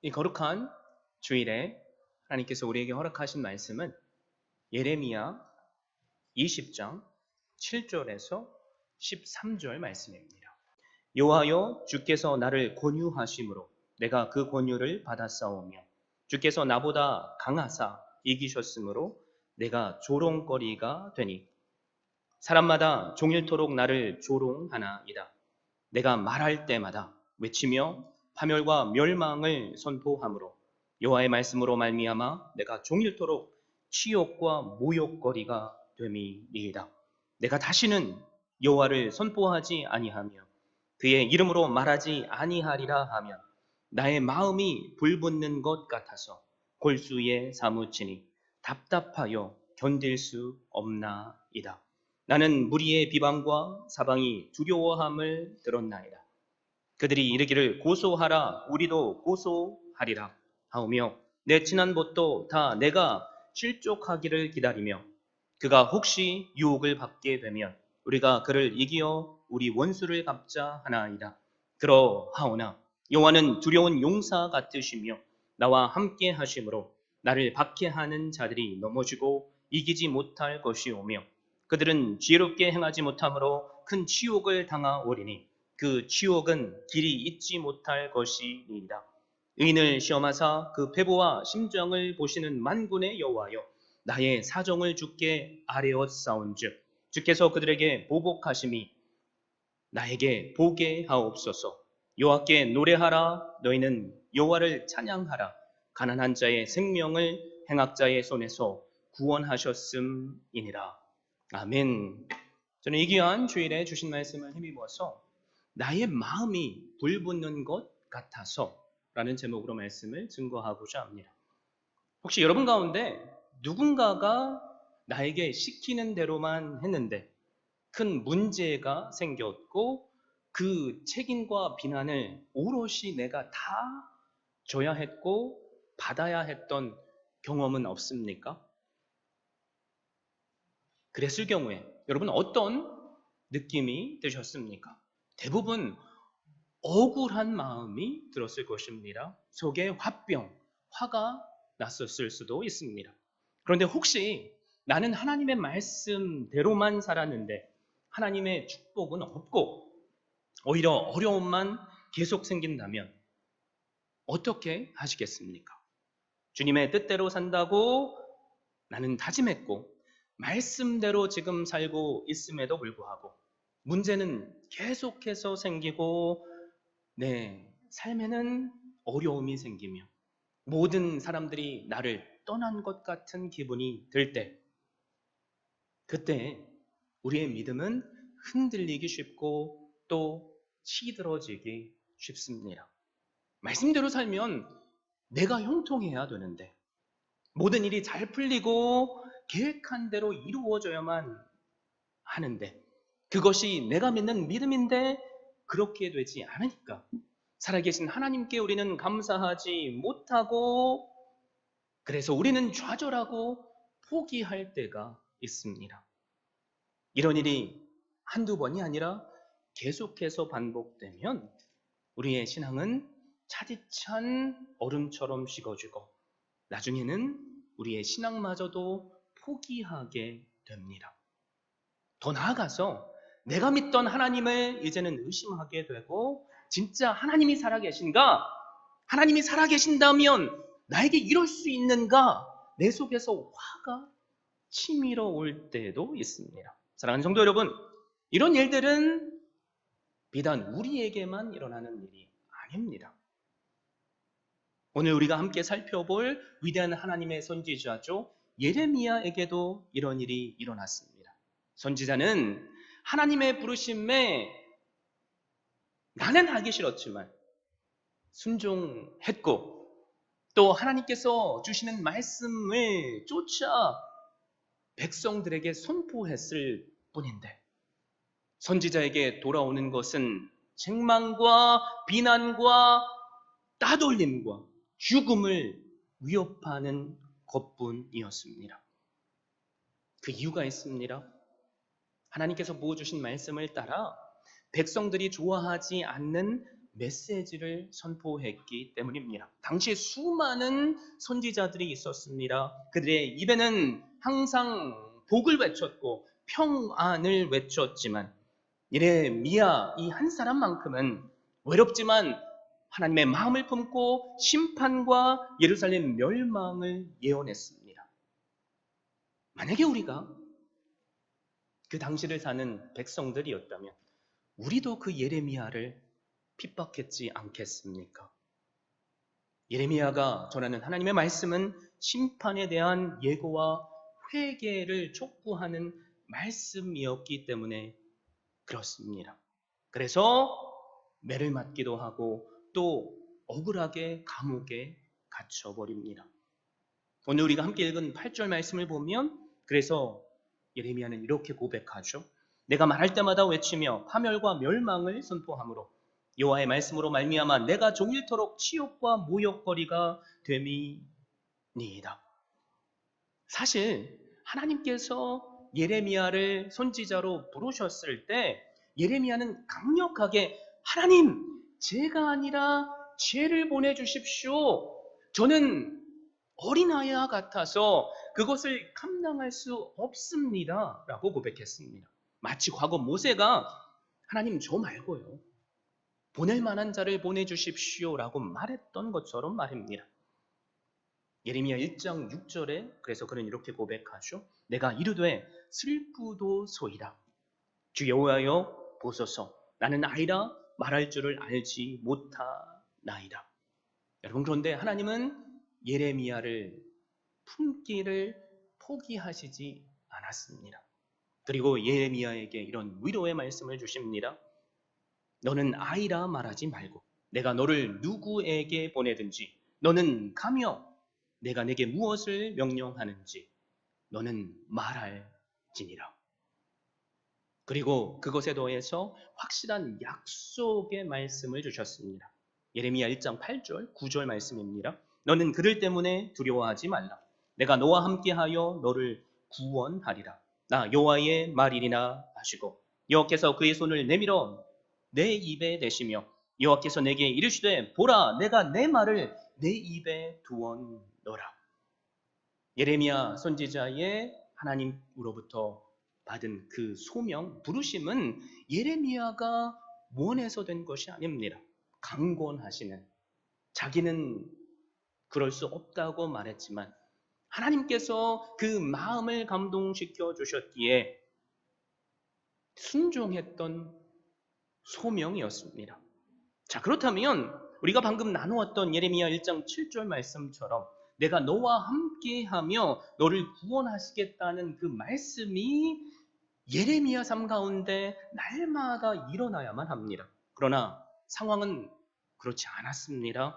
이 거룩한 주일에 하나님께서 우리에게 허락하신 말씀은 예레미야 20장 7절에서 13절 말씀입니다. 여호와여, 주께서 나를 권유하심으로 내가 그 권유를 받았사오며 주께서 나보다 강하사 이기셨으므로 내가 조롱거리가 되니 사람마다 종일토록 나를 조롱하나이다. 내가 말할 때마다 외치며 파멸과 멸망을 선포하므로 여호와의 말씀으로 말미암아 내가 종일토록 치욕과 모욕거리가 됨이니이다. 내가 다시는 여호와를 선포하지 아니하며 그의 이름으로 말하지 아니하리라 하면 나의 마음이 불붙는 것 같아서 골수에 사무치니 답답하여 견딜 수 없나이다. 나는 무리의 비방과 사방이 두려워함을 들었나이다. 그들이 이르기를 고소하라, 우리도 고소하리라 하오며 내 친한 벗도 다 내가 실족하기를 기다리며 그가 혹시 유혹을 받게 되면 우리가 그를 이기어 우리 원수를 갚자 하나이다. 그러하오나 여호와는 두려운 용사 같으시며 나와 함께 하심으로 나를 박해하는 자들이 넘어지고 이기지 못할 것이오며 그들은 지혜롭게 행하지 못함으로 큰 치욕을 당하오리니 그 치욕은 길이 잊지 못할 것이니이다. 의인을 시험하사 그 배보와 심정을 보시는 만군의 여호와여, 나의 사정을 주께 아뢰었사온즉 주께서 그들에게 보복하심이 나에게 보게 하옵소서. 여호와께 노래하라, 너희는 여호와를 찬양하라. 가난한 자의 생명을 행악자의 손에서 구원하셨음이니라. 아멘. 저는 이 귀한 주일에 주신 말씀을 힘입어서 나의 마음이 불붙는 것 같아서 라는 제목으로 말씀을 증거하고자 합니다. 혹시 여러분 가운데 누군가가 나에게 시키는 대로만 했는데 큰 문제가 생겼고 그 책임과 비난을 오롯이 내가 다 져야 했고 받아야 했던 경험은 없습니까? 그랬을 경우에 여러분 어떤 느낌이 드셨습니까? 대부분 억울한 마음이 들었을 것입니다. 속에 화가 났었을 수도 있습니다. 그런데 혹시 나는 하나님의 말씀대로만 살았는데 하나님의 축복은 없고 오히려 어려움만 계속 생긴다면 어떻게 하시겠습니까? 주님의 뜻대로 산다고 나는 다짐했고 말씀대로 지금 살고 있음에도 불구하고 문제는 계속해서 생기고 내 삶에는 어려움이 생기며 모든 사람들이 나를 떠난 것 같은 기분이 들 때 그때 우리의 믿음은 흔들리기 쉽고 또 시들어지기 쉽습니다. 말씀대로 살면 내가 형통해야 되는데 모든 일이 잘 풀리고 계획한 대로 이루어져야만 하는데 그것이 내가 믿는 믿음인데 그렇게 되지 않으니까 살아계신 하나님께 우리는 감사하지 못하고 그래서 우리는 좌절하고 포기할 때가 있습니다. 이런 일이 한두 번이 아니라 계속해서 반복되면 우리의 신앙은 차디찬 얼음처럼 식어지고 나중에는 우리의 신앙마저도 포기하게 됩니다. 더 나아가서 내가 믿던 하나님을 이제는 의심하게 되고 진짜 하나님이 살아계신가? 하나님이 살아계신다면 나에게 이럴 수 있는가? 내 속에서 화가 치밀어 올 때도 있습니다. 사랑하는 성도 여러분, 이런 일들은 비단 우리에게만 일어나는 일이 아닙니다. 오늘 우리가 함께 살펴볼 위대한 하나님의 선지자죠. 예레미야에게도 이런 일이 일어났습니다. 선지자는 하나님의 부르심에 나는 하기 싫었지만 순종했고 또 하나님께서 주시는 말씀을 쫓아 백성들에게 선포했을 뿐인데 선지자에게 돌아오는 것은 책망과 비난과 따돌림과 죽음을 위협하는 것뿐이었습니다. 그 이유가 있습니다. 하나님께서 부어주신 말씀을 따라 백성들이 좋아하지 않는 메시지를 선포했기 때문입니다. 당시에 수많은 선지자들이 있었습니다. 그들의 입에는 항상 복을 외쳤고 평안을 외쳤지만 예레미야 이 한 사람만큼은 외롭지만 하나님의 마음을 품고 심판과 예루살렘 멸망을 예언했습니다. 만약에 우리가 그 당시를 사는 백성들이었다면 우리도 그 예레미야를 핍박했지 않겠습니까? 예레미야가 전하는 하나님의 말씀은 심판에 대한 예고와 회개를 촉구하는 말씀이었기 때문에 그렇습니다. 그래서 매를 맞기도 하고 또 억울하게 감옥에 갇혀버립니다. 오늘 우리가 함께 읽은 8절 말씀을 보면 그래서 예레미야는 이렇게 고백하죠. 내가 말할 때마다 외치며 파멸과 멸망을 선포하므로 여호와의 말씀으로 말미암아 내가 종일토록 치욕과 모욕거리가 됨이니이다. 사실 하나님께서 예레미야를 선지자로 부르셨을 때 예레미야는 강력하게 하나님, 제가 아니라 죄를 보내주십시오. 저는 어린아이와 같아서 그것을 감당할 수 없습니다. 라고 고백했습니다. 마치 과거 모세가 하나님 저 말고요. 보낼 만한 자를 보내주십시오. 라고 말했던 것처럼 말입니다. 예레미야 1장 6절에 그래서 그는 이렇게 고백하죠. 내가 이르되 슬프도소이다. 주 여호와여 보소서 나는 아이라 말할 줄을 알지 못하나이다. 여러분 그런데 하나님은 예레미야를 품기를 포기하시지 않았습니다. 그리고 예레미야에게 이런 위로의 말씀을 주십니다. 너는 아이라 말하지 말고 내가 너를 누구에게 보내든지 너는 가며 내가 내게 무엇을 명령하는지 너는 말할지니라. 그리고 그것에 더해서 확실한 약속의 말씀을 주셨습니다. 예레미야 1장 8절 9절 말씀입니다. 너는 그들 때문에 두려워하지 말라. 내가 너와 함께하여 너를 구원하리라. 나 여호와의 말이니라 하시고 여호와께서 그의 손을 내밀어 내 입에 대시며 여호와께서 내게 이르시되 보라 내가 내 말을 내 입에 두었노라. 예레미야 선지자의 하나님으로부터 받은 그 소명, 부르심은 예레미야가 원해서 된 것이 아닙니다. 강권하시는 자기는 그럴 수 없다고 말했지만 하나님께서 그 마음을 감동시켜 주셨기에 순종했던 소명이었습니다. 자, 그렇다면 우리가 방금 나누었던 예레미야 1장 7절 말씀처럼 내가 너와 함께하며 너를 구원하시겠다는 그 말씀이 예레미야 삶 가운데 날마다 일어나야만 합니다. 그러나 상황은 그렇지 않았습니다.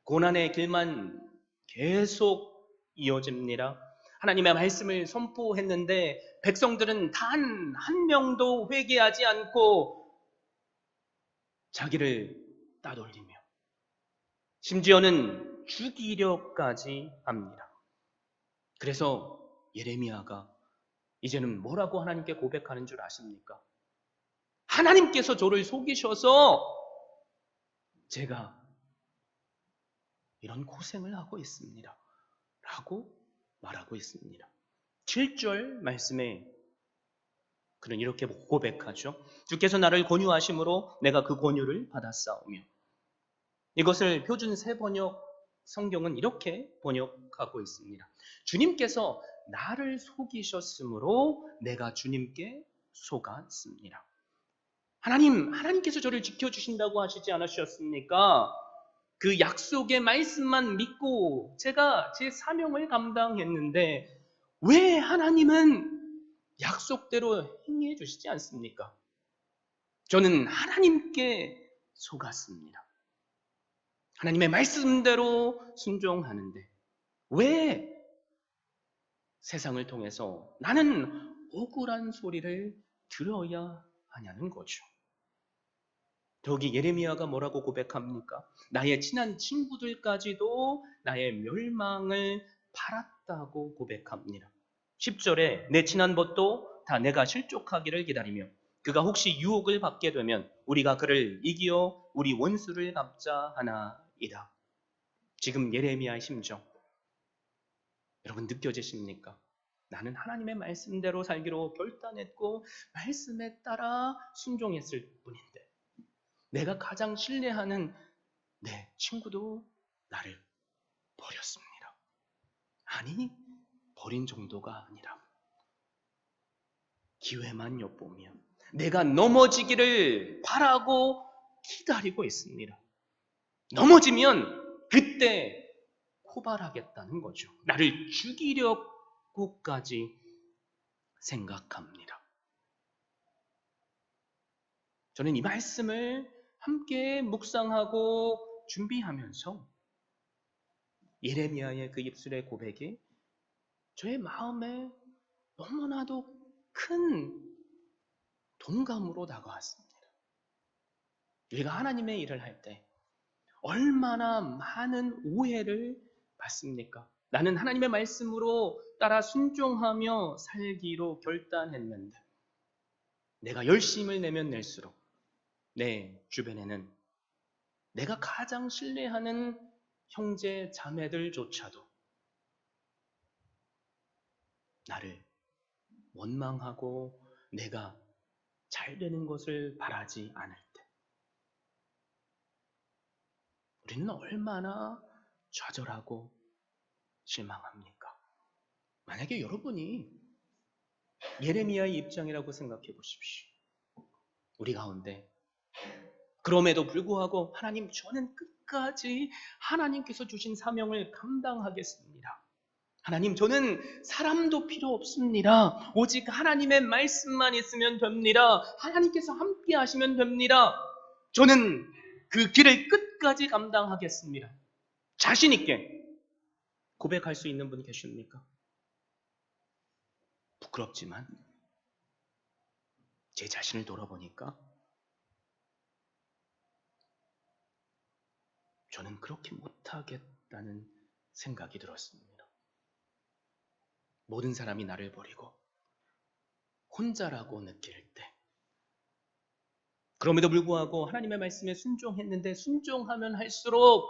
고난의 길만 계속 이어집니다. 하나님의 말씀을 선포했는데 백성들은 단 한 명도 회개하지 않고 자기를 따돌리며 심지어는 죽이려까지 합니다. 그래서 예레미야가 이제는 뭐라고 하나님께 고백하는 줄 아십니까? 하나님께서 저를 속이셔서 제가 이런 고생을 하고 있습니다. 라고 말하고 있습니다. 7절 말씀에 그는 이렇게 고백하죠. 주께서 나를 권유하심으로 내가 그 권유를 받았사오며 이것을 표준 새번역 성경은 이렇게 번역하고 있습니다. 주님께서 나를 속이셨으므로 내가 주님께 속았습니다. 하나님께서 저를 지켜주신다고 하시지 않으셨습니까? 그 약속의 말씀만 믿고 제가 제 사명을 감당했는데 왜 하나님은 약속대로 행해 주시지 않습니까? 저는 하나님께 속았습니다. 하나님의 말씀대로 순종하는데 왜 세상을 통해서 나는 억울한 소리를 들어야 하냐는 거죠. 저기 예레미야가 뭐라고 고백합니까? 나의 친한 친구들까지도 나의 멸망을 바랐다고 고백합니다. 10절에 내 친한 벗도 다 내가 실족하기를 기다리며 그가 혹시 유혹을 받게 되면 우리가 그를 이기어 우리 원수를 갚자 하나이다. 지금 예레미야의 심정 여러분 느껴지십니까? 나는 하나님의 말씀대로 살기로 결단했고 말씀에 따라 순종했을 뿐인데 내가 가장 신뢰하는 내 친구도 나를 버렸습니다. 아니, 버린 정도가 아니라 기회만 엿보며 내가 넘어지기를 바라고 기다리고 있습니다. 넘어지면 그때 고발하겠다는 거죠. 나를 죽이려고까지 생각합니다. 저는 이 말씀을 함께 묵상하고 준비하면서 예레미야의 그 입술의 고백이 저의 마음에 너무나도 큰 동감으로 다가왔습니다. 우리가 하나님의 일을 할 때 얼마나 많은 오해를 받습니까? 나는 하나님의 말씀으로 따라 순종하며 살기로 결단했는데 내가 열심을 내면 낼수록 내 주변에는 내가 가장 신뢰하는 형제 자매들조차도 나를 원망하고 내가 잘 되는 것을 바라지 않을 때 우리는 얼마나 좌절하고 실망합니까? 만약에 여러분이 예레미야의 입장이라고 생각해 보십시오. 우리 가운데 그럼에도 불구하고 하나님 저는 끝까지 하나님께서 주신 사명을 감당하겠습니다. 하나님 저는 사람도 필요 없습니다. 오직 하나님의 말씀만 있으면 됩니다. 하나님께서 함께 하시면 됩니다. 저는 그 길을 끝까지 감당하겠습니다. 자신 있게 고백할 수 있는 분 계십니까? 부끄럽지만 제 자신을 돌아보니까 저는 그렇게 못하겠다는 생각이 들었습니다. 모든 사람이 나를 버리고 혼자라고 느낄 때 그럼에도 불구하고 하나님의 말씀에 순종했는데 순종하면 할수록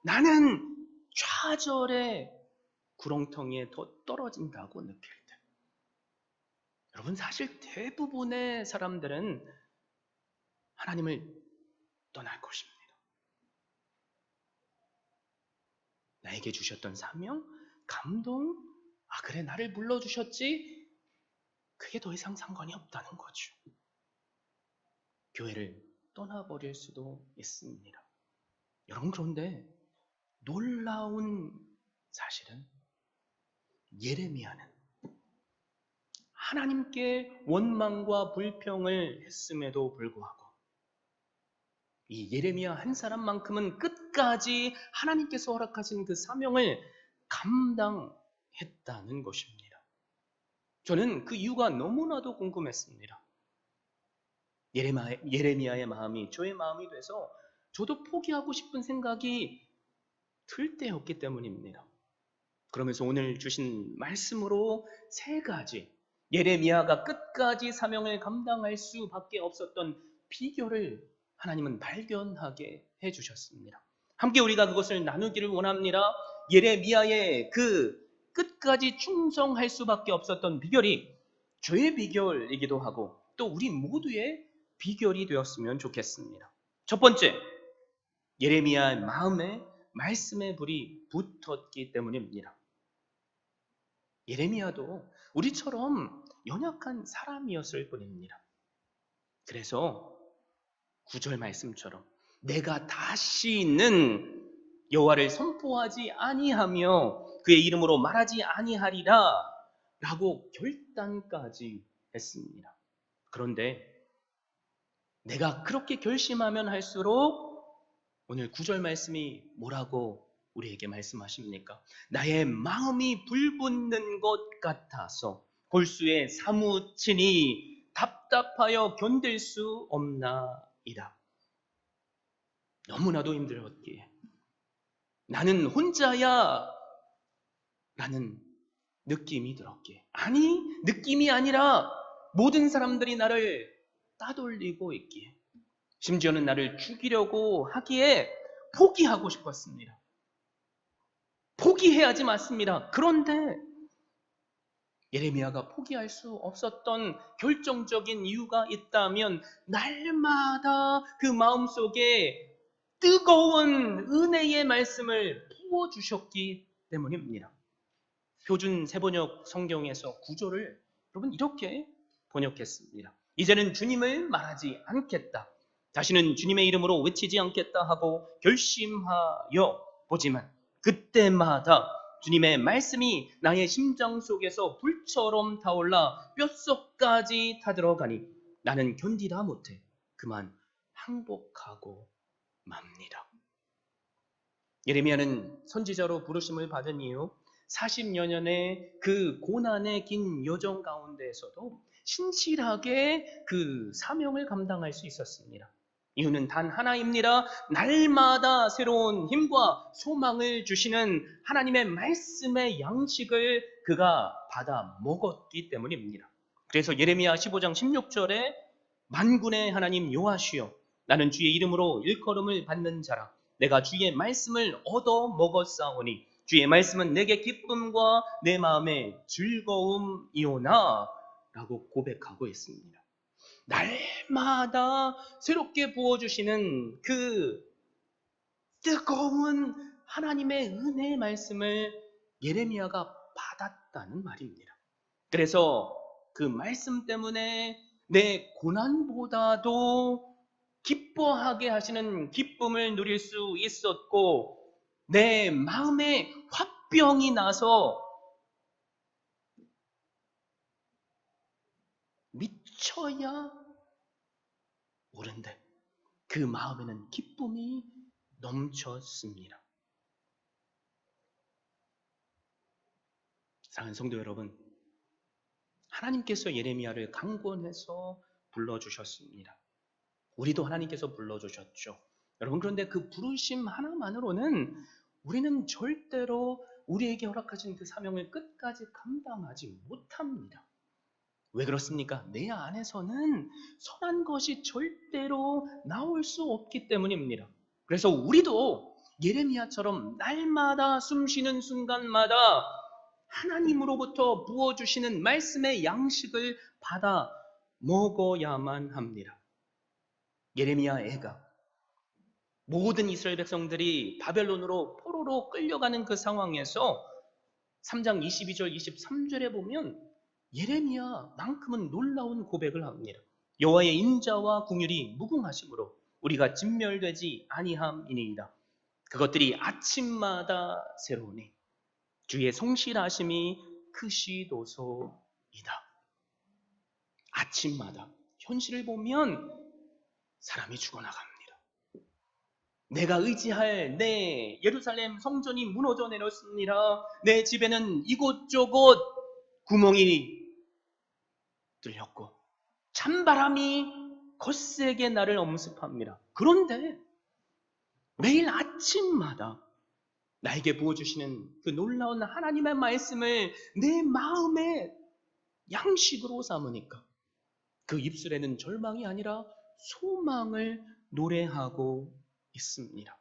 나는 좌절의 구렁텅이에 더 떨어진다고 느낄 때 여러분 사실 대부분의 사람들은 하나님을 떠날 것입니다. 나에게 주셨던 사명, 감동, 그래 나를 불러주셨지? 그게 더 이상 상관이 없다는 거죠. 교회를 떠나버릴 수도 있습니다. 여러분 그런데 놀라운 사실은 예레미야는 하나님께 원망과 불평을 했음에도 불구하고 이 예레미야 한 사람만큼은 끝까지 하나님께서 허락하신 그 사명을 감당했다는 것입니다. 저는 그 이유가 너무나도 궁금했습니다. 예레미야의 마음이 저의 마음이 돼서 저도 포기하고 싶은 생각이 들 때였기 때문입니다. 그러면서 오늘 주신 말씀으로 세 가지 예레미야가 끝까지 사명을 감당할 수밖에 없었던 비결을 하나님은 발견하게 해주셨습니다. 함께 우리가 그것을 나누기를 원합니다. 예레미야의 그 끝까지 충성할 수밖에 없었던 비결이 저의 비결이기도 하고 또 우리 모두의 비결이 되었으면 좋겠습니다. 첫 번째, 예레미야의 마음에 말씀의 불이 붙었기 때문입니다. 예레미야도 우리처럼 연약한 사람이었을 뿐입니다. 그래서 9절 말씀처럼 내가 다시는 여호와를 선포하지 아니하며 그의 이름으로 말하지 아니하리라 라고 결단까지 했습니다. 그런데 내가 그렇게 결심하면 할수록 오늘 9절 말씀이 뭐라고 우리에게 말씀하십니까? 나의 마음이 불붙는 것 같아서 골수에 사무치니 답답하여 견딜 수 없나이다. 너무나도 힘들었기에 나는 혼자야 라는 느낌이 들었기에 아니 느낌이 아니라 모든 사람들이 나를 따돌리고 있기에 심지어는 나를 죽이려고 하기에 포기하고 싶었습니다. 포기해야지 맞습니다. 그런데 예레미야가 포기할 수 없었던 결정적인 이유가 있다면 날마다 그 마음속에 뜨거운 은혜의 말씀을 부어주셨기 때문입니다. 표준 세번역 성경에서 구조를 여러분 이렇게 번역했습니다. 이제는 주님을 말하지 않겠다. 다시는 주님의 이름으로 외치지 않겠다 하고 결심하여 보지만 그때마다 주님의 말씀이 나의 심장 속에서 불처럼 타올라 뼛속까지 타들어가니 나는 견디다 못해 그만 항복하고 맙니다. 예레미야는 선지자로 부르심을 받은 이후 40여 년의 그 고난의 긴 여정 가운데에서도 신실하게 그 사명을 감당할 수 있었습니다. 이유는 단 하나입니다. 날마다 새로운 힘과 소망을 주시는 하나님의 말씀의 양식을 그가 받아 먹었기 때문입니다. 그래서 예레미야 15장 16절에 만군의 하나님 여호와시여 나는 주의 이름으로 일컬음을 받는 자라 내가 주의 말씀을 얻어 먹었사오니 주의 말씀은 내게 기쁨과 내 마음의 즐거움이오나 라고 고백하고 있습니다. 날마다 새롭게 부어주시는 그 뜨거운 하나님의 은혜의 말씀을 예레미야가 받았다는 말입니다. 그래서 그 말씀 때문에 내 고난보다도 기뻐하게 하시는 기쁨을 누릴 수 있었고 내 마음에 화병이 나서 미쳐야 오른데 그 마음에는 기쁨이 넘쳤습니다. 사랑하는 성도 여러분, 하나님께서 예레미야를 강권해서 불러주셨습니다. 우리도 하나님께서 불러주셨죠. 여러분 그런데 그 부르심 하나만으로는 우리는 절대로 우리에게 허락하신 그 사명을 끝까지 감당하지 못합니다. 왜 그렇습니까? 내 안에서는 선한 것이 절대로 나올 수 없기 때문입니다. 그래서 우리도 예레미야처럼 날마다 숨쉬는 순간마다 하나님으로부터 부어주시는 말씀의 양식을 받아 먹어야만 합니다. 예레미야 애가 모든 이스라엘 백성들이 바벨론으로 포로로 끌려가는 그 상황에서 3장 22절 23절에 보면 예레미야만큼은 놀라운 고백을 합니다. 여호와의 인자와 긍휼이 무궁하심으로 우리가 진멸되지 아니함이니이다. 그것들이 아침마다 새로우니 주의 성실하심이 크시도소이다. 아침마다 현실을 보면 사람이 죽어나갑니다. 내가 의지할 내 예루살렘 성전이 무너져 내렸습니다. 내 집에는 이곳저곳 구멍이 뚫렸고 찬바람이 거세게 나를 엄습합니다. 그런데 매일 아침마다 나에게 부어주시는 그 놀라운 하나님의 말씀을 내 마음의 양식으로 삼으니까 그 입술에는 절망이 아니라 소망을 노래하고 있습니다.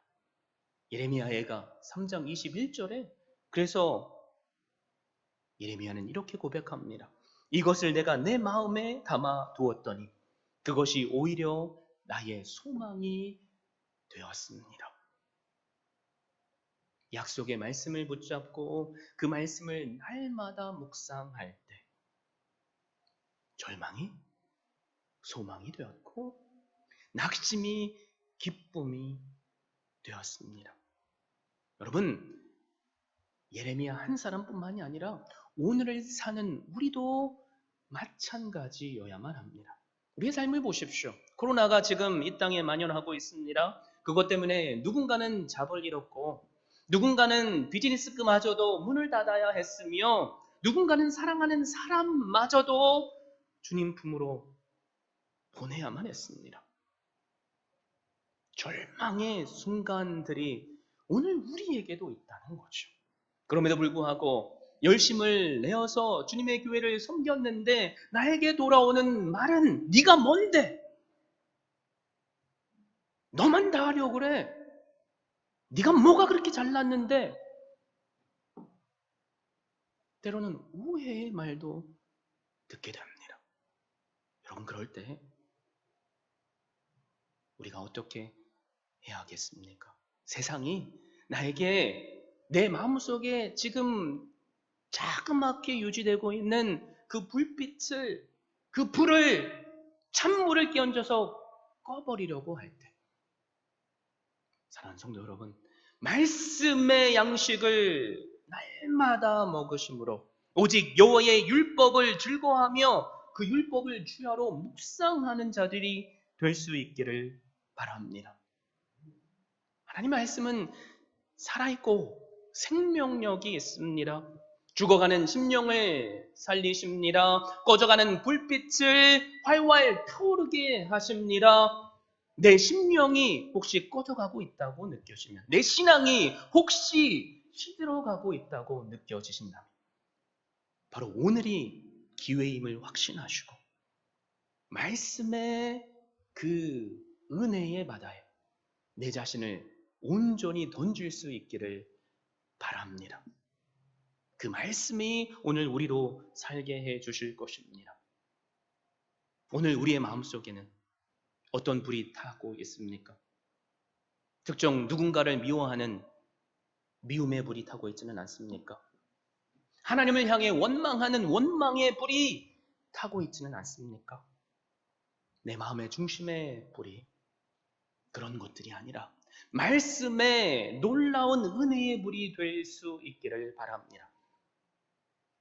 예레미야 애가 3장 21절에 그래서 예레미야는 이렇게 고백합니다. 이것을 내가 내 마음에 담아 두었더니 그것이 오히려 나의 소망이 되었습니다. 약속의 말씀을 붙잡고 그 말씀을 날마다 묵상할 때 절망이 소망이 되었고 낙심이 기쁨이 되었습니다. 여러분, 예레미야 한 사람뿐만이 아니라 오늘을 사는 우리도 마찬가지여야만 합니다. 우리의 삶을 보십시오. 코로나가 지금 이 땅에 만연하고 있습니다. 그것 때문에 누군가는 잡을 잃었고 누군가는 비즈니스마저도 문을 닫아야 했으며 누군가는 사랑하는 사람마저도 주님 품으로 보내야만 했습니다. 절망의 순간들이 오늘 우리에게도 있다는 거죠. 그럼에도 불구하고 열심을 내어서 주님의 교회를 섬겼는데 나에게 돌아오는 말은 네가 뭔데? 너만 다 하려고 그래. 네가 뭐가 그렇게 잘났는데. 때로는 오해의 말도 듣게 됩니다. 여러분, 그럴 때 우리가 어떻게 해야 하겠습니까? 세상이 나에게 내 마음속에 지금 자그맣게 유지되고 있는 그 불빛을, 그 불을, 찬물을 끼얹어서 꺼버리려고 할 때, 사랑하는 성도 여러분, 말씀의 양식을 날마다 먹으심으로 오직 여호와의 율법을 즐거워하며 그 율법을 주야로 묵상하는 자들이 될 수 있기를 바랍니다. 하나님의 말씀은 살아있고 생명력이 있습니다. 죽어가는 심령을 살리십니다. 꺼져가는 불빛을 활활 타오르게 하십니다. 내 심령이 혹시 꺼져가고 있다고 느껴지면, 내 신앙이 혹시 시들어가고 있다고 느껴지신다면 바로 오늘이 기회임을 확신하시고 말씀의 그 은혜의 바다에 내 자신을 온전히 던질 수 있기를 바랍니다. 그 말씀이 오늘 우리로 살게 해 주실 것입니다. 오늘 우리의 마음속에는 어떤 불이 타고 있습니까? 특정 누군가를 미워하는 미움의 불이 타고 있지는 않습니까? 하나님을 향해 원망하는 원망의 불이 타고 있지는 않습니까? 내 마음의 중심의 불이 그런 것들이 아니라 말씀의 놀라운 은혜의 불이 될 수 있기를 바랍니다.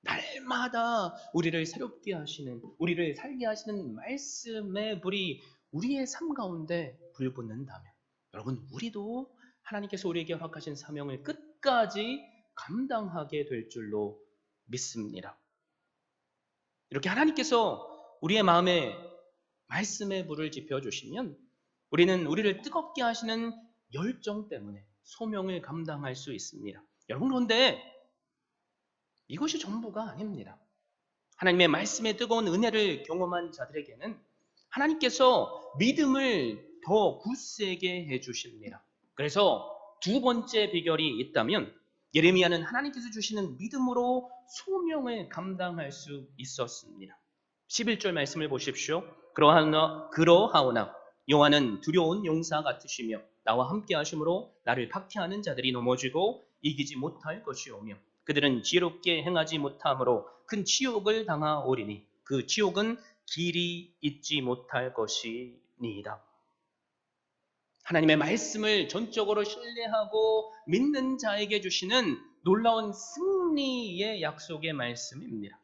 날마다 우리를 새롭게 하시는, 우리를 살게 하시는 말씀의 불이 우리의 삶 가운데 불붙는다면 여러분, 우리도 하나님께서 우리에게 허락하신 사명을 끝까지 감당하게 될 줄로 믿습니다. 이렇게 하나님께서 우리의 마음에 말씀의 불을 지펴주시면 우리는 우리를 뜨겁게 하시는 열정 때문에 소명을 감당할 수 있습니다. 여러분, 그런데 이것이 전부가 아닙니다. 하나님의 말씀의 뜨거운 은혜를 경험한 자들에게는 하나님께서 믿음을 더 굳세게 해주십니다. 그래서 두 번째 비결이 있다면 예레미야는 하나님께서 주시는 믿음으로 소명을 감당할 수 있었습니다. 11절 말씀을 보십시오. 그러하오나 여호와는 두려운 용사 같으시며 나와 함께 하심으로 나를 박해하는 자들이 넘어지고 이기지 못할 것이오며 그들은 지혜롭게 행하지 못함으로 큰 치욕을 당하오리니 그 치욕은 길이 잊지 못할 것이니이다. 하나님의 말씀을 전적으로 신뢰하고 믿는 자에게 주시는 놀라운 승리의 약속의 말씀입니다.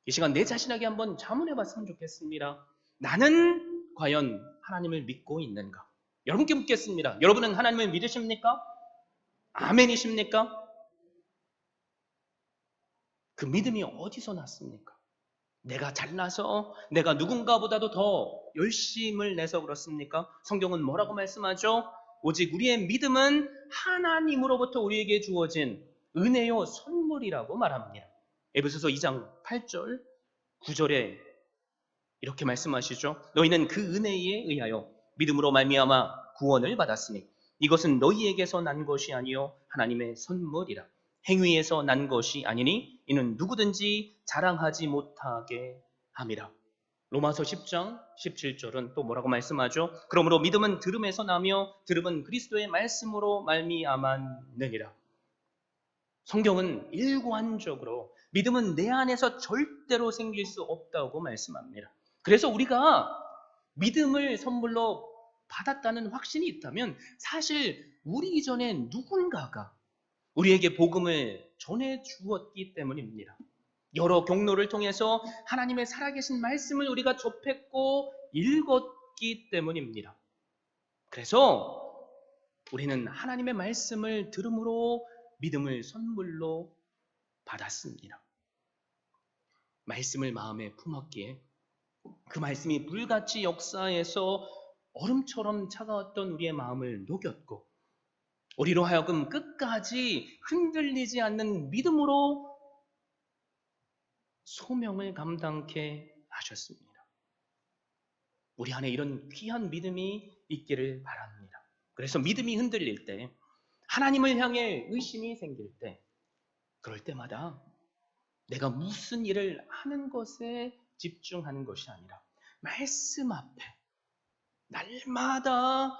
이 시간 내 자신에게 한번 자문해 봤으면 좋겠습니다. 나는 과연 하나님을 믿고 있는가? 여러분께 묻겠습니다. 여러분은 하나님을 믿으십니까? 아멘이십니까? 그 믿음이 어디서 났습니까? 내가 잘나서, 내가 누군가보다도 더 열심을 내서 그렇습니까? 성경은 뭐라고 말씀하죠? 오직 우리의 믿음은 하나님으로부터 우리에게 주어진 은혜요 선물이라고 말합니다. 에베소서 2장 8절 9절에 이렇게 말씀하시죠. 너희는 그 은혜에 의하여 믿음으로 말미암아 구원을 받았으니 이것은 너희에게서 난 것이 아니요 하나님의 선물이라. 행위에서 난 것이 아니니 이는 누구든지 자랑하지 못하게 함이라. 로마서 10장 17절은 또 뭐라고 말씀하죠? 그러므로 믿음은 들음에서 나며 들음은 그리스도의 말씀으로 말미암았느니라. 성경은 일관적으로 믿음은 내 안에서 절대로 생길 수 없다고 말씀합니다. 그래서 우리가 믿음을 선물로 받았다는 확신이 있다면 사실 우리 이전에 누군가가 우리에게 복음을 전해 주었기 때문입니다. 여러 경로를 통해서 하나님의 살아계신 말씀을 우리가 접했고 읽었기 때문입니다. 그래서 우리는 하나님의 말씀을 들음으로 믿음을 선물로 받았습니다. 말씀을 마음에 품었기에 그 말씀이 불같이 역사에서 얼음처럼 차가웠던 우리의 마음을 녹였고 우리로 하여금 끝까지 흔들리지 않는 믿음으로 소명을 감당케 하셨습니다. 우리 안에 이런 귀한 믿음이 있기를 바랍니다. 그래서 믿음이 흔들릴 때, 하나님을 향해 의심이 생길 때, 그럴 때마다 내가 무슨 일을 하는 것에 집중하는 것이 아니라 말씀 앞에 날마다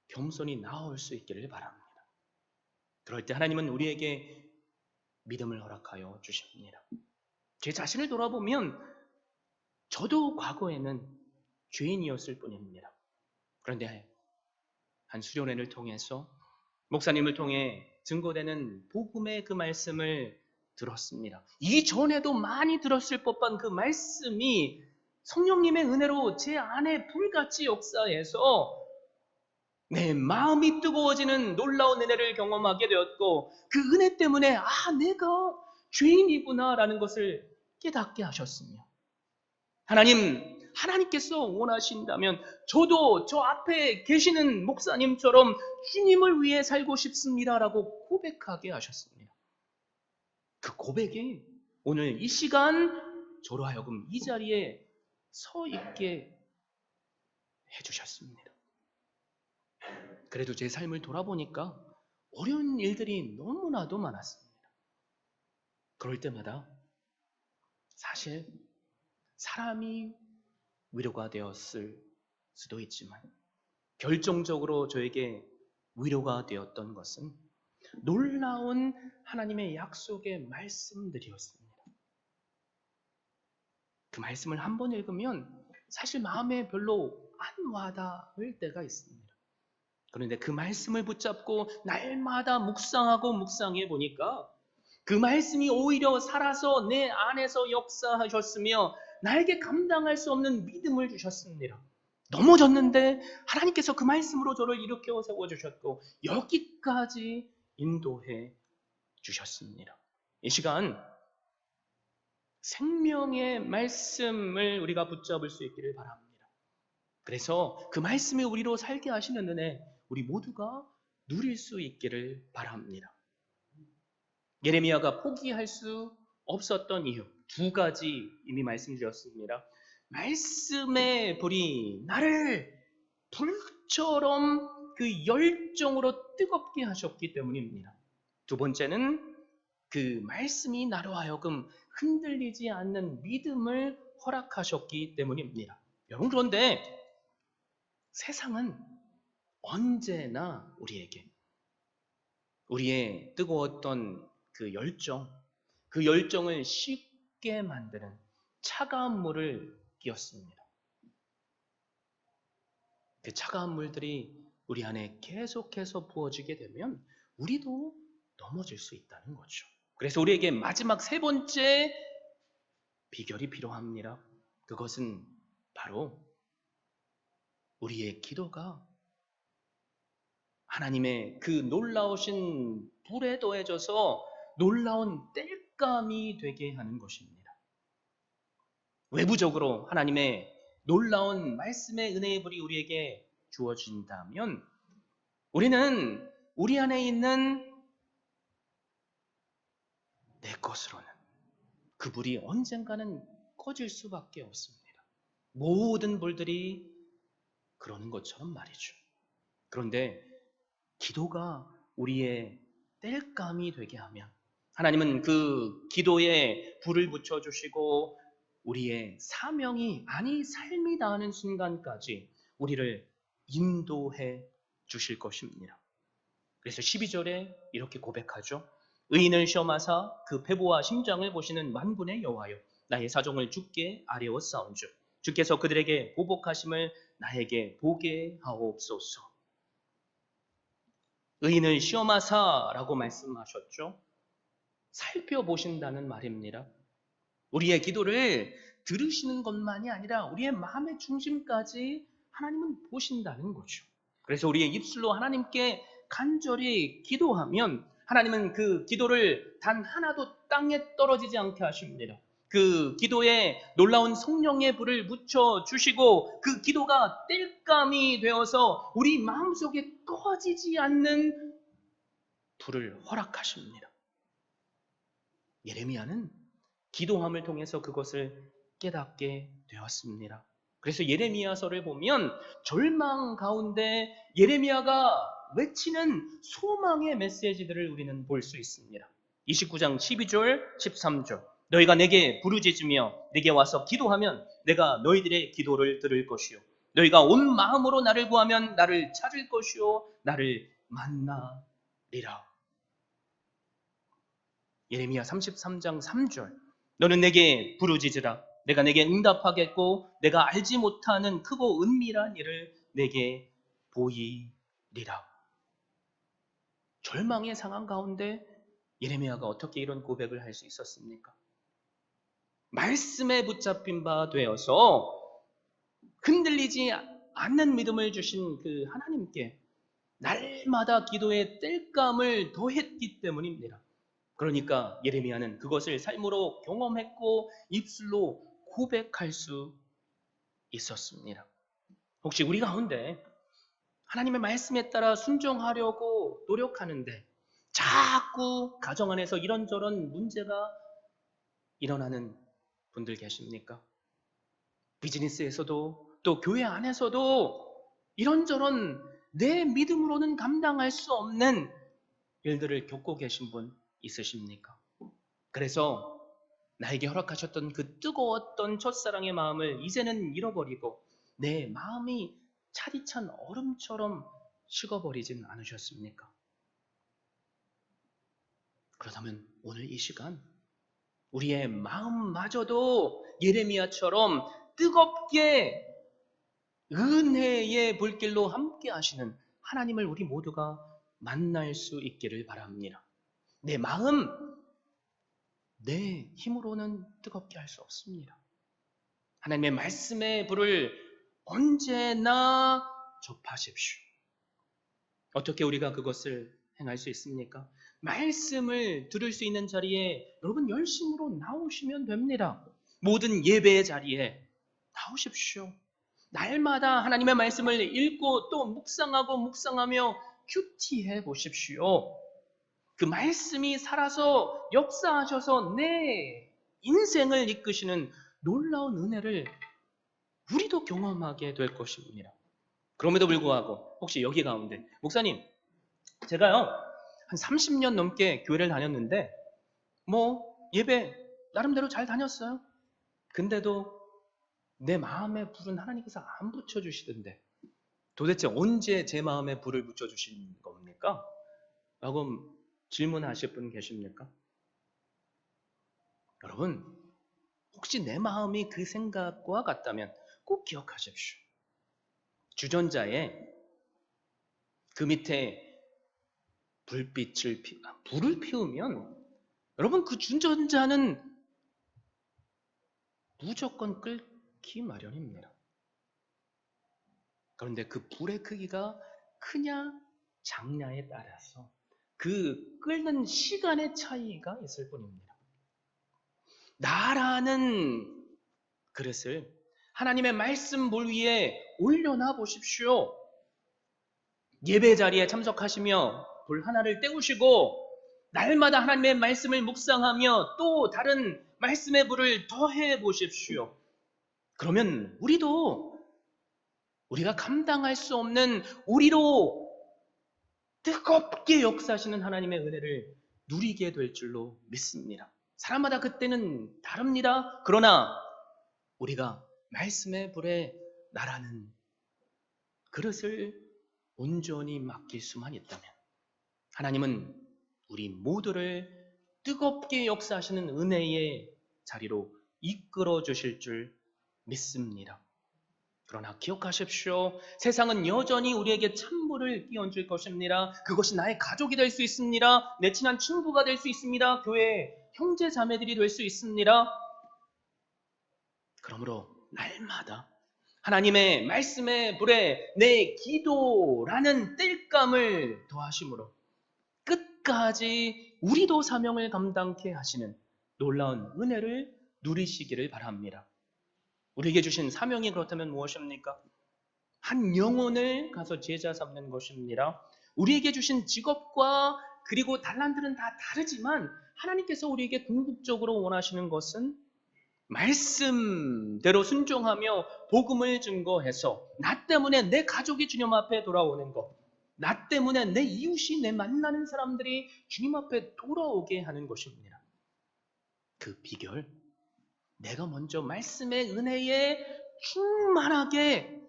겸손히 나올 수 있기를 바랍니다. 그럴 때 하나님은 우리에게 믿음을 허락하여 주십니다. 제 자신을 돌아보면 저도 과거에는 죄인이었을 뿐입니다. 그런데 한 수련회를 통해서 목사님을 통해 증거되는 복음의 그 말씀을 들었습니다. 이전에도 많이 들었을 법한 그 말씀이 성령님의 은혜로 제 안에 불같이 역사해서 내 마음이 뜨거워지는 놀라운 은혜를 경험하게 되었고, 그 은혜 때문에 내가 죄인이구나라는 것을 깨닫게 하셨으며, 하나님께서 원하신다면 저도 저 앞에 계시는 목사님처럼 주님을 위해 살고 싶습니다라고 고백하게 하셨습니다. 그 고백이 오늘 이 시간 저로 하여금 이 자리에 서 있게 해주셨습니다. 그래도 제 삶을 돌아보니까 어려운 일들이 너무나도 많았습니다. 그럴 때마다 사실 사람이 위로가 되었을 수도 있지만 결정적으로 저에게 위로가 되었던 것은 놀라운 하나님의 약속의 말씀들이었습니다. 그 말씀을 한번 읽으면 사실 마음에 별로 안 와닿을 때가 있습니다. 그런데 그 말씀을 붙잡고 날마다 묵상하고 묵상해 보니까 그 말씀이 오히려 살아서 내 안에서 역사하셨으며 나에게 감당할 수 없는 믿음을 주셨습니다. 넘어졌는데 하나님께서 그 말씀으로 저를 일으켜 세워주셨고 여기까지 인도해 주셨습니다. 이 시간 생명의 말씀을 우리가 붙잡을 수 있기를 바랍니다. 그래서 그 말씀이 우리로 살게 하시는 은혜 우리 모두가 누릴 수 있기를 바랍니다. 예레미야가 포기할 수 없었던 이유 두 가지 이미 말씀드렸습니다. 말씀의 불이 나를 불처럼 그 열정으로 뜨겁게 하셨기 때문입니다. 두 번째는 그 말씀이 나로 하여금 흔들리지 않는 믿음을 허락하셨기 때문입니다. 여러분, 그런데 세상은 언제나 우리에게 우리의 뜨거웠던 그 열정을 쉽게 만드는 차가운 물을 끼얹습니다. 그 차가운 물들이 우리 안에 계속해서 부어지게 되면 우리도 넘어질 수 있다는 거죠. 그래서 우리에게 마지막 세 번째 비결이 필요합니다. 그것은 바로 우리의 기도가 하나님의 그 놀라우신 불에 더해져서 놀라운 땔감이 되게 하는 것입니다. 외부적으로 하나님의 놀라운 말씀의 은혜의 불이 우리에게 주어진다면 우리는 우리 안에 있는 내 것으로는 그 불이 언젠가는 꺼질 수밖에 없습니다. 모든 불들이 그러는 것처럼 말이죠. 그런데 기도가 우리의 땔감이 되게 하면 하나님은 그 기도에 불을 붙여주시고 우리의 사명이 삶이 닿는 순간까지 우리를 인도해 주실 것입니다. 그래서 12절에 이렇게 고백하죠. 의인을 시험하사 그 배보와 심장을 보시는 만군의 여호와여, 나의 사정을 주께 아뢰었사온즉 주께서 그들에게 보복하심을 나에게 보게 하옵소서. 의인을 시험하사라고 말씀하셨죠. 살펴보신다는 말입니다. 우리의 기도를 들으시는 것만이 아니라 우리의 마음의 중심까지 하나님은 보신다는 거죠. 그래서 우리의 입술로 하나님께 간절히 기도하면 하나님은 그 기도를 단 하나도 땅에 떨어지지 않게 하십니다. 그 기도에 놀라운 성령의 불을 묻혀주시고 그 기도가 땔감이 되어서 우리 마음속에 꺼지지 않는 불을 허락하십니다. 예레미야는 기도함을 통해서 그것을 깨닫게 되었습니다. 그래서 예레미야서를 보면 절망 가운데 예레미야가 외치는 소망의 메시지들을 우리는 볼 수 있습니다. 29장 12절, 13절. 너희가 내게 부르짖으며 내게 와서 기도하면 내가 너희들의 기도를 들을 것이요. 너희가 온 마음으로 나를 구하면 나를 찾을 것이요. 나를 만나리라. 예레미야 33장 3절. 너는 내게 부르짖으라. 내가 내게 응답하겠고 내가 알지 못하는 크고 은밀한 일을 내게 보이리라. 절망의 상황 가운데 예레미야가 어떻게 이런 고백을 할 수 있었습니까? 말씀에 붙잡힌 바 되어서 흔들리지 않는 믿음을 주신 그 하나님께 날마다 기도의 땔감을 더했기 때문입니다. 그러니까 예레미야는 그것을 삶으로 경험했고 입술로 고백할 수 있었습니다. 혹시 우리 가운데 하나님의 말씀에 따라 순종하려고 노력하는데 자꾸 가정 안에서 이런저런 문제가 일어나는 분들 계십니까? 비즈니스에서도 또 교회 안에서도 이런저런 내 믿음으로는 감당할 수 없는 일들을 겪고 계신 분 있으십니까? 그래서 나에게 허락하셨던 그 뜨거웠던 첫사랑의 마음을 이제는 잃어버리고 내 마음이 차디찬 얼음처럼 식어버리진 않으셨습니까? 그렇다면 오늘 이 시간 우리의 마음마저도 예레미야처럼 뜨겁게 은혜의 불길로 함께 하시는 하나님을 우리 모두가 만날 수 있기를 바랍니다. 내 마음, 내 힘으로는 뜨겁게 할 수 없습니다. 하나님의 말씀의 불을 언제나 접하십시오. 어떻게 우리가 그것을 행할 수 있습니까? 말씀을 들을 수 있는 자리에 여러분 열심으로 나오시면 됩니다. 모든 예배의 자리에 나오십시오. 날마다 하나님의 말씀을 읽고 또 묵상하며 큐티해 보십시오. 그 말씀이 살아서 역사하셔서 내 인생을 이끄시는 놀라운 은혜를 우리도 경험하게 될 것입니다. 그럼에도 불구하고 혹시 여기 가운데 목사님, 제가요 한 30년 넘게 교회를 다녔는데 예배 나름대로 잘 다녔어요. 근데도 내 마음에 불은 하나님께서 안 붙여주시던데 도대체 언제 제 마음에 불을 붙여주신 겁니까? 라고 질문하실 분 계십니까? 여러분, 혹시 내 마음이 그 생각과 같다면 꼭 기억하십시오. 주전자에 그 밑에 불을 피우면 여러분 그 주전자는 무조건 끓기 마련입니다. 그런데 그 불의 크기가 크냐 작냐에 따라서 그 끓는 시간의 차이가 있을 뿐입니다. 나라는 그릇을 하나님의 말씀 볼 위에 올려놔 보십시오. 예배 자리에 참석하시며 불 하나를 때우시고 날마다 하나님의 말씀을 묵상하며 또 다른 말씀의 불을 더해 보십시오. 그러면 우리가 감당할 수 없는 우리로 뜨겁게 역사하시는 하나님의 은혜를 누리게 될 줄로 믿습니다. 사람마다 그때는 다릅니다. 그러나 우리가 말씀의 불에 나라는 그릇을 온전히 맡길 수만 있다면 하나님은 우리 모두를 뜨겁게 역사하시는 은혜의 자리로 이끌어 주실 줄 믿습니다. 그러나 기억하십시오. 세상은 여전히 우리에게 찬물을 끼얹을 것입니다. 그것이 나의 가족이 될 수 있습니다. 내 친한 친구가 될 수 있습니다. 교회 형제 자매들이 될 수 있습니다. 그러므로 날마다 하나님의 말씀의 불에 내 기도라는 땔감을 더하심으로 끝까지 우리도 사명을 감당케 하시는 놀라운 은혜를 누리시기를 바랍니다. 우리에게 주신 사명이 그렇다면 무엇입니까? 한 영혼을 가서 제자 삼는 것입니다. 우리에게 주신 직업과 그리고 달란트는 다 다르지만 하나님께서 우리에게 궁극적으로 원하시는 것은 말씀대로 순종하며 복음을 증거해서 나 때문에 내 가족이 주님 앞에 돌아오는 것, 나 때문에 내 이웃이 내 만나는 사람들이 주님 앞에 돌아오게 하는 것입니다. 그 비결, 내가 먼저 말씀의 은혜에 충만하게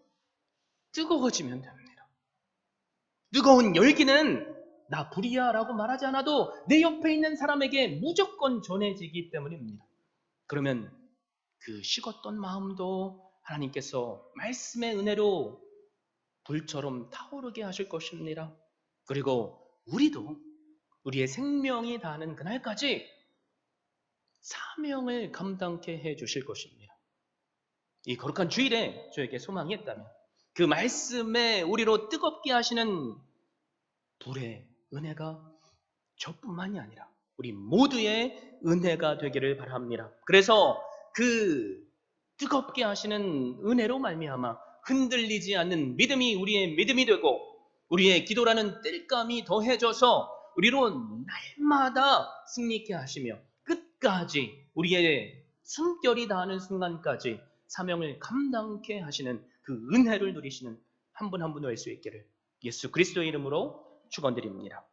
뜨거워지면 됩니다. 뜨거운 열기는 나 불이야 라고 말하지 않아도 내 옆에 있는 사람에게 무조건 전해지기 때문입니다. 그러면 그 식었던 마음도 하나님께서 말씀의 은혜로 불처럼 타오르게 하실 것입니다. 그리고 우리도 우리의 생명이 다하는 그날까지 사명을 감당케 해 주실 것입니다. 이 거룩한 주일에 저에게 소망이 있다면 그 말씀에 우리로 뜨겁게 하시는 불의 은혜가 저뿐만이 아니라 우리 모두의 은혜가 되기를 바랍니다. 그래서 그 뜨겁게 하시는 은혜로 말미암아 흔들리지 않는 믿음이 우리의 믿음이 되고 우리의 기도라는 땔감이 더해져서 우리로 날마다 승리케 하시며 끝까지 우리의 숨결이 닿는 순간까지 사명을 감당케 하시는 그 은혜를 누리시는 한 분 한 분 될 수 있기를 예수 그리스도의 이름으로 축원드립니다.